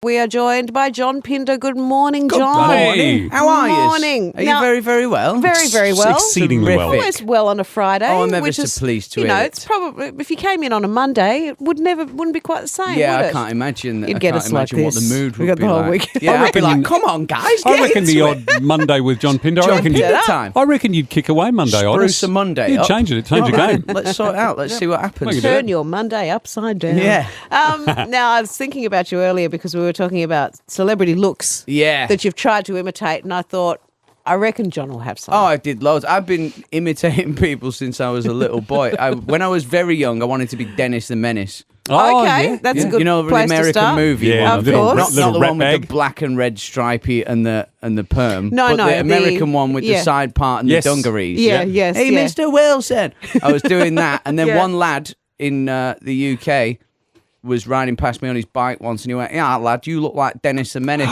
We are joined by John Pinder. Good morning, Good John. morning. How are you? Morning. Are you very, very well? Very, very well. Exceedingly well. Always well on a Friday. Oh, I'm ever which so is, pleased to you hear know, it. it's probably if you came in on a Monday, it wouldn't be quite the same. Yeah, would I it? can't imagine. You'd I get can't us like imagine what this. the mood We would got be the whole like. week. Yeah, I I'd be reckon like, come on, guys, I get reckon into the it. odd Monday with John Pinder. John Pinder time. I reckon you'd kick away Monday. Spruce a Monday You'd up. change it. Change the game. Let's sort it out. Let's see what happens. Make it Turn your Monday upside down. Yeah. Now, I was thinking about you earlier because we were talking about celebrity looks Yeah. that you've tried to imitate, and I thought, I reckon John will have some. Oh, I did loads. I've been imitating people since I was a little boy. When I was very young, I wanted to be Dennis the Menace. Oh, okay, yeah. that's a good You know, the place to American start. movie Yeah, one. of course. Not little the rat one with bag. the black and red stripy and the perm. No, but no, the American one with yeah. the side part and Yes. the dungarees. Yeah, yes, Hey, yeah. Mr. Wilson. I was doing that, and then Yeah. one lad in the UK was riding past me on his bike once, and he went, "Yeah, lad, you look like Dennis the Menace."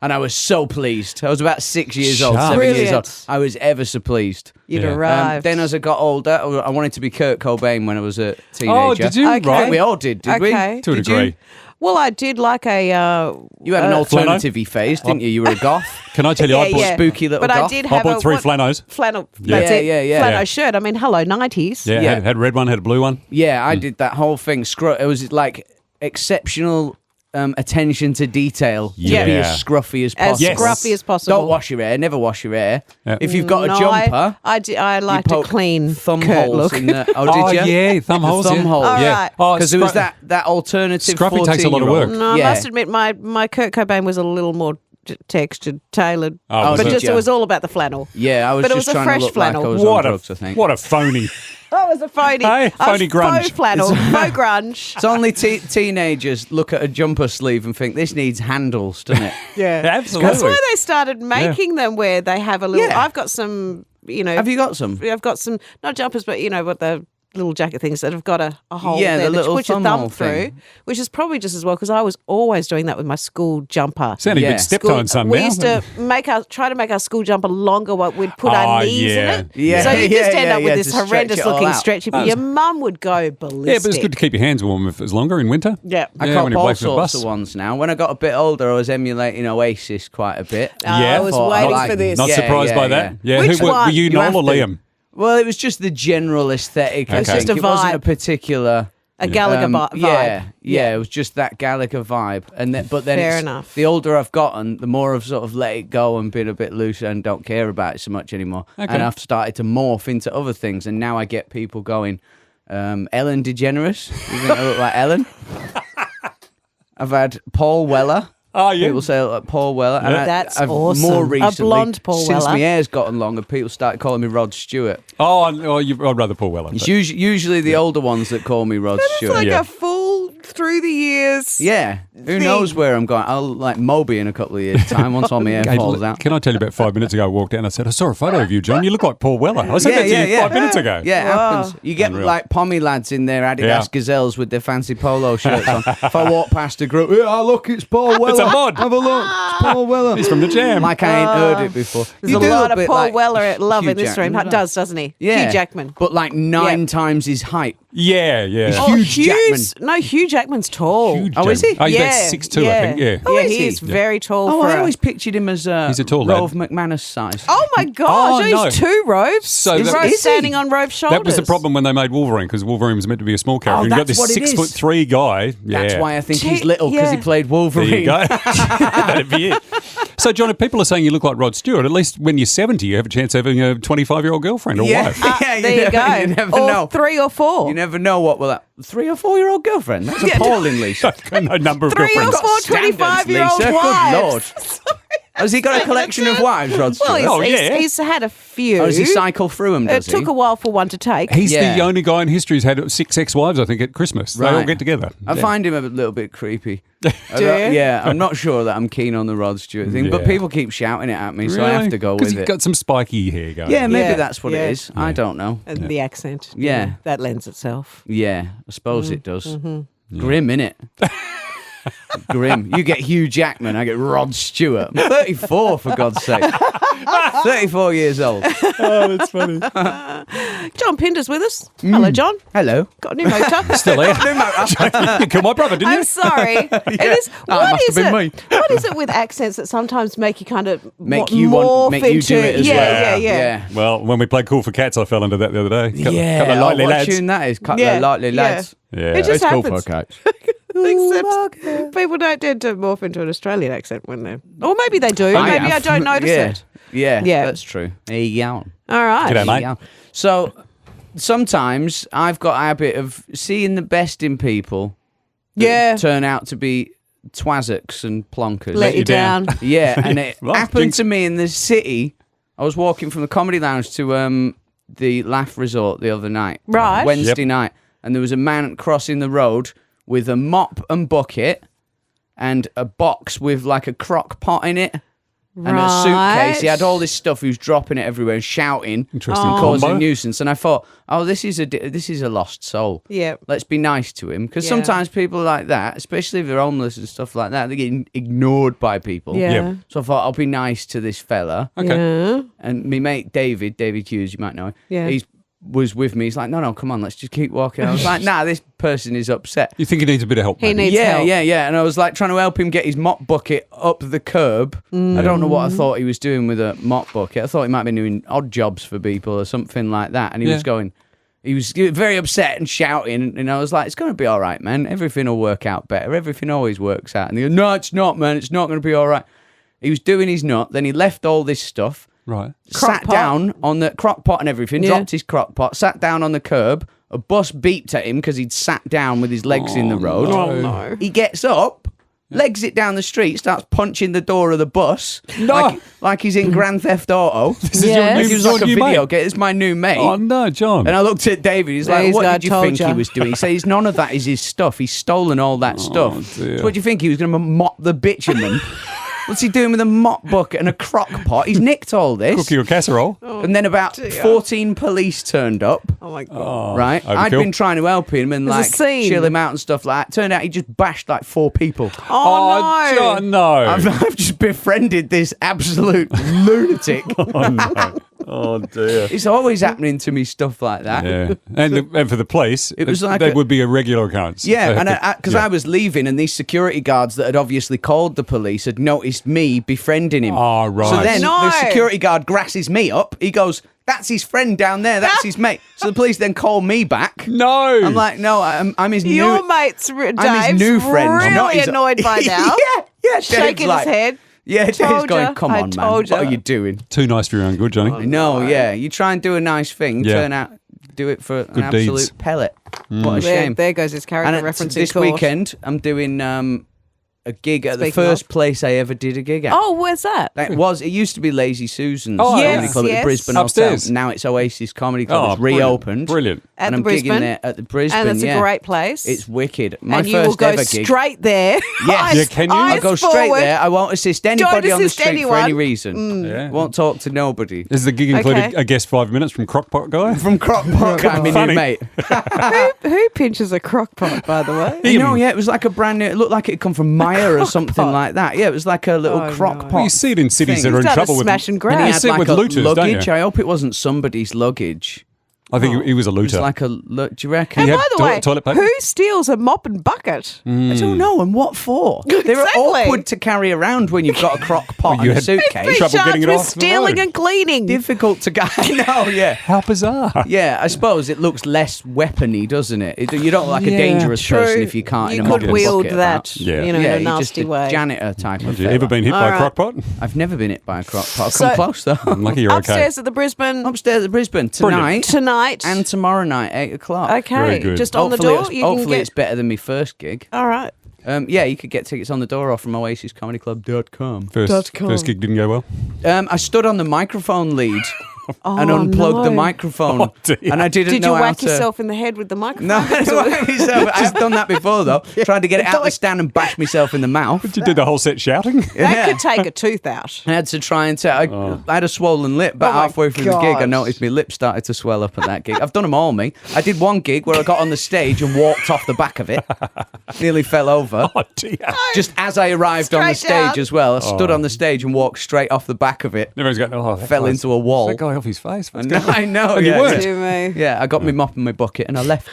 And I was so pleased. I was about 6 years old, Sharp. 7 years Brilliant. old. I was ever so pleased. You'd Yeah. arrived. Then as I got older, I wanted to be Kurt Cobain when I was a teenager. Oh, did you? Okay. I Right. think we all did we? Okay. To a Did degree. you? Well, I did like a... You had an Flano? alternative-y phase, didn't you? You were a goth. Can I tell you, I bought Spooky little but goth. I did I have bought three what- flanos. flannel. Yeah. That's it. Yeah. Flannel Yeah. shirt. I mean, hello, 90s. Yeah, Yeah. Had a red one, had a blue one. Yeah, I did that whole thing. It was like exceptional attention to detail. Yeah. To be as scruffy as As possible. Yes. scruffy as possible. Don't wash your hair. Never wash your hair. Yeah. If you've got a No, jumper, I you like to poke clean thumb Kurt holes look. in the. Oh, did you? yeah, thumb holes. Thumb yeah. holes. All Yeah. right. Oh, Because there was that alternative. Scruffy takes a lot of 14-year-old. work. No, Yeah. I must admit, my Kurt Cobain was a little more textured, tailored. Oh, but was it? just it was all about the flannel. Yeah, I was But it just was a trying fresh to look flannel. like I was What on a drugs, I think. what a phony. Oh, it was a phony. Hey, phony grunge. Faux flannel, faux grunge. It's only teenagers look at a jumper sleeve and think this needs handles, doesn't it? Yeah, Absolutely. That's why they started making them where they have a little. Yeah. I've got some, Have you got some? I've got some not jumpers, but what the little jacket things that have got a hole Yeah, there the that little you put your thumb thumb hole through, thing. which is probably just as well because I was always doing that with my school jumper. Sounding a Yeah. bit step-toe son We now. used to try to make our school jumper longer. What we'd put Oh, our knees yeah. in it, Yeah, so you just end up with to this stretch horrendous it all looking out. stretchy. But your mum would go ballistic. Yeah, but it's good to keep your hands warm if it's longer in winter. Yeah. I Yeah, cop when you're all waiting for the sorts bus. of ones now. When I got a bit older, I was emulating Oasis quite a bit. Yeah. I was Thought, waiting like- for this. Not Yeah, surprised yeah, by that. yeah. Yeah, Which were one? you You Noel have or to. Liam? Well, it was just the general aesthetic. I It's think. just a It wasn't a vibe. particular. A Gallagher vibe. Yeah, it was just that Gallagher vibe, and but then Fair enough. The older I've gotten, the more I've sort of let it go and been a bit looser and don't care about it so much anymore. Okay. And I've started to morph into other things, and now I get people going, Ellen DeGeneres. You think I look like Ellen? I've had Paul Weller. Oh, yeah. People say I look like Paul Weller. And Yeah. That's I've awesome. More A recently, blonde Paul since Weller. my hair's gotten longer, people started calling me Rod Stewart. I'd rather Paul Weller. It's but- usually the older ones that call me Rod It's Stewart. like Yeah. a full through the years. Yeah, who thing. knows where I'm going? I'll like Moby in a couple of years' time once all my hair Hey, falls out. Can I tell you about 5 minutes ago, I walked down and I said, I saw a photo of you, John. You look like Paul Weller. I said that to you 5 minutes ago. Yeah, it Wow. happens. You get Unreal. like pommy lads in their Adidas Yeah. Gazelles with their fancy polo shirts on. If I walk past a group, yeah, look, it's Paul Weller. It's a mod. Have a look, it's Paul Weller. He's from the Jam. Like I ain't heard it before. There's You a do lot look of bit Paul like Weller at love Hugh in this room. Jackman, Does, doesn't he? Yeah. Hugh Jackman. But like 9 times his height. Yeah. Oh, Hugh Hugh's, no, Hugh Jackman's tall. Huge Oh, is he? Oh, he's yeah, about 6'2", I think. Yeah. Yeah, is he he? is very tall. Oh, for I a- always pictured him as He's a tall lad. Rove McManus size. Oh my gosh! Oh, he's no. two Roves. So Is that- Rove Is he? standing on Rove's shoulders. That was the problem when they made Wolverine, because Wolverine was meant to be a small character. And you got that's this what it is. 6'3" guy. That's Yeah. why I think he's Gee, little, because he yeah. played There Wolverine. you go. That'd be it. So, John, if people are saying you look like Rod Stewart, at least when you're 70, you have a chance of having a 25-year-old girlfriend or Yeah. wife. Yeah, there you go. You never or know. 3 or 4. You never know what will that 3 or 4-year-old girlfriend. That's appallingly. No number of 3 or girlfriends. 4 25-year-old Lisa. wives. Good Lord. Has he got a collection of wives, Rod Stewart? Well, Oh, yeah. he's had a few. Or does he cycle through them, It does took he? a while for one to take. He's Yeah. the only guy in history who's had 6 ex-wives, I think, at Christmas. They all Right. get together. I Yeah. find him a little bit creepy. Do you? Yeah, I'm not sure that I'm keen on the Rod Stewart thing, but Yeah. people keep shouting it at me, so I have to go Because with he's it. got some spiky hair going. Yeah, maybe Yeah, that's what yeah. it is. I don't know. And the accent. Yeah. That lends itself. Yeah, I suppose it does. Mm-hmm. Grim, innit? Grim. You get Hugh Jackman, I get Rod Stewart. I'm 34, for God's sake. 34 years old. Oh, that's funny. John Pinder's with us. Hello, John. Hello. Got a new motor. Still there. You killed my brother, didn't you? I'm sorry. It is. That What must is have been it? me. What is it with accents that sometimes make you kind of Make you do it as well. Yeah. Well, when we played Cool for Cats, I fell into that the other day. Couple of lightly what lads. tune that is? Couple Yeah, of lightly yeah. lads. Yeah. It just It's Cool happens. for Cats. Except people don't tend to morph into an Australian accent when they, or maybe they do. Maybe I don't notice it. Yeah, Yeah. that's true. There you go. All right. G'day, mate. Yeah. So sometimes I've got a habit of seeing the best in people that Yeah. turn out to be twazzocks and plonkers. Let you down. Yeah, and it Well, happened jinx. to me in the city. I was walking from the Comedy Lounge to the Laugh Resort the other night. Right. Wednesday night. And there was a man crossing the road with a mop and bucket and a box with like a crock pot in it. And a suitcase. He had all this stuff. He was dropping it everywhere and shouting, Interesting causing combo. nuisance. And I thought, oh, this is a lost soul. Yeah. Let's be nice to him, because Yeah. sometimes people like that, especially if they're homeless and stuff like that, they get ignored by people. Yeah. Yeah. So I thought I'll be nice to this fella. Okay. Yeah. And my mate David Hughes, you might know him. Yeah. He was with me. He's like, no, come on, let's just keep walking. I was like, nah, this person is upset. You think he needs a bit of help? He maybe? needs help. Yeah. And I was like trying to help him get his mop bucket up the curb. I don't know what I thought he was doing with a mop bucket. I thought he might be doing odd jobs for people or something like that. And he was very upset and shouting. And I was like, it's going to be all right, man. Everything will work out better. Everything always works out. And he goes, no, it's not, man. It's not going to be all right. He was doing his nut. Then he left all this stuff. Right. Crock Sat pot. down on the crock pot and everything, Yeah. dropped his crock pot, sat down on the curb. A bus beeped at him because he'd sat down with his legs in the road. Oh, no. He gets up, legs it down the street, starts punching the door of the bus. No. Like he's in Grand Theft Auto. This Yeah. Like is he was your like a new video mate. game. It's my new mate. Oh, no, John. And I looked at David. He's There like, he's what go, did you told think ya. he was doing? He says, none of that is his stuff. He's stolen all that stuff. dear. So what do you think? He was going to mop the bitumen? What's he doing with a mop bucket and a crock pot? He's nicked all this. Cookie or casserole? And then about 14 police turned up. Oh my god. Right, I'd overkill. been trying to help him and There's a like scene. chill him out and stuff like that. Turned out he just bashed like 4 people. Oh, no. John, no. I've just befriended this absolute lunatic. Oh, no. Oh, dear. It's always happening to me, stuff like that. Yeah. And for the police, It was like they a- would be a regular occurrence. Yeah, They and have to- because I was leaving, and these security guards that had obviously called the police had noticed me befriending him. Oh, right. So then No. the security guard grasses me up. He goes, "That's his friend down there. That's his mate." So the police then call me back. No. I'm like, "No, I'm his Your new." mate's Dave's I'm his new friend. really not his, annoyed by now. yeah. Shaking Dave's his head. Yeah, Dave's Told going, ya. "Come I on, man. told What ya." are you doing?" Too nice for your own good, Johnny. No, yeah. You try and do a nice thing, Yeah. turn out, do it for an Good absolute deeds. pellet. What a There, shame. there goes his character And referencing this course. weekend, I'm doing a gig at the Speaking first of. place I ever did a gig at. Oh, where's that? It used to be Lazy Susan's Oh, comedy yes, club at yes. the Brisbane Upstairs. Hotel. Now it's Oasis Comedy Club. Oh, It's reopened. Brilliant. At and the I'm Brisbane. gigging there at the Brisbane. And it's yeah. a great place. It's wicked. My and first you will go ever gig. straight there. Yes. Eyes- Yeah, can you? I'll eyes go straight forward. there. I won't assist anybody on the assist street for anyone. any reason. Yeah. Won't talk to nobody. Does the gig include Okay. a guest 5 minutes from Crockpot Guy? From Crockpot, guy, my Funny. new mate. Who pinches a crock pot, by the way? You know, yeah, it was like a brand new. It looked like it had come from Maya or something pot. like that. Yeah, it was like a little Oh, crock no. pot. Well, you see it in cities thing. that are in He's done a trouble with smash and grab. And he You had see it like with a looters, don't luggage. you? I hope it wasn't somebody's luggage. I think he was a It was looter. like a. Do you reckon? And He had by the way, toilet paper? who steals a mop and bucket? I don't know. And what for? They're Exactly. awkward to carry around when you've got a crock pot you and a had- suitcase. Be trouble charged getting it with off the stealing road. and cleaning. Difficult to get. I know, yeah. How bizarre. Yeah, I suppose it looks less weapony, doesn't it? You don't look like Yeah, a dangerous True. person if you can't You in a mop could and wield bucket that, about. Yeah. you know, Yeah, in a you're just nasty a way. janitor type of Have you ever fella. been hit by All a right. crockpot? I've never been hit by a crock pot. I've So- come close though. I'm lucky you're okay. Upstairs at the Brisbane Upstairs at Brisbane Brilliant. tonight tonight. and tomorrow night, 8 o'clock. Okay, Very good. just on the Hopefully door. it's- You can hopefully get. it's better than my first gig. All right. Yeah, you could get tickets on the door or from oasiscomedyclub.com. First .com. gig didn't go well. I stood on the microphone lead and unplugged the microphone. Oh, dear. And I didn't Did know you how whack to... yourself in the head with the microphone? No, I didn't whack myself. I've done that before, though. Tried to get it out the stand and bash myself in the mouth. Did you do the whole set shouting? That could take a tooth out. I had to try and I had a swollen lip, but halfway through the gig, I noticed my lip started to swell up at that gig. I've done them all, me. I did one gig where I got on the stage and walked off the back of it. Nearly fell over. Oh, dear. Just as I arrived on the Straight down. stage as well, I stood on the stage and walked straight off the back of it. Everyone's going, oh, that Fell guy's- into a wall. That guy off his face. What's No, going on? I know. And you yeah. weren't. To me. Yeah, I got my mop and my bucket and I left.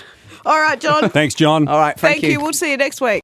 All right, John. Thanks, John. All right, thank Thank you. We'll see you next week.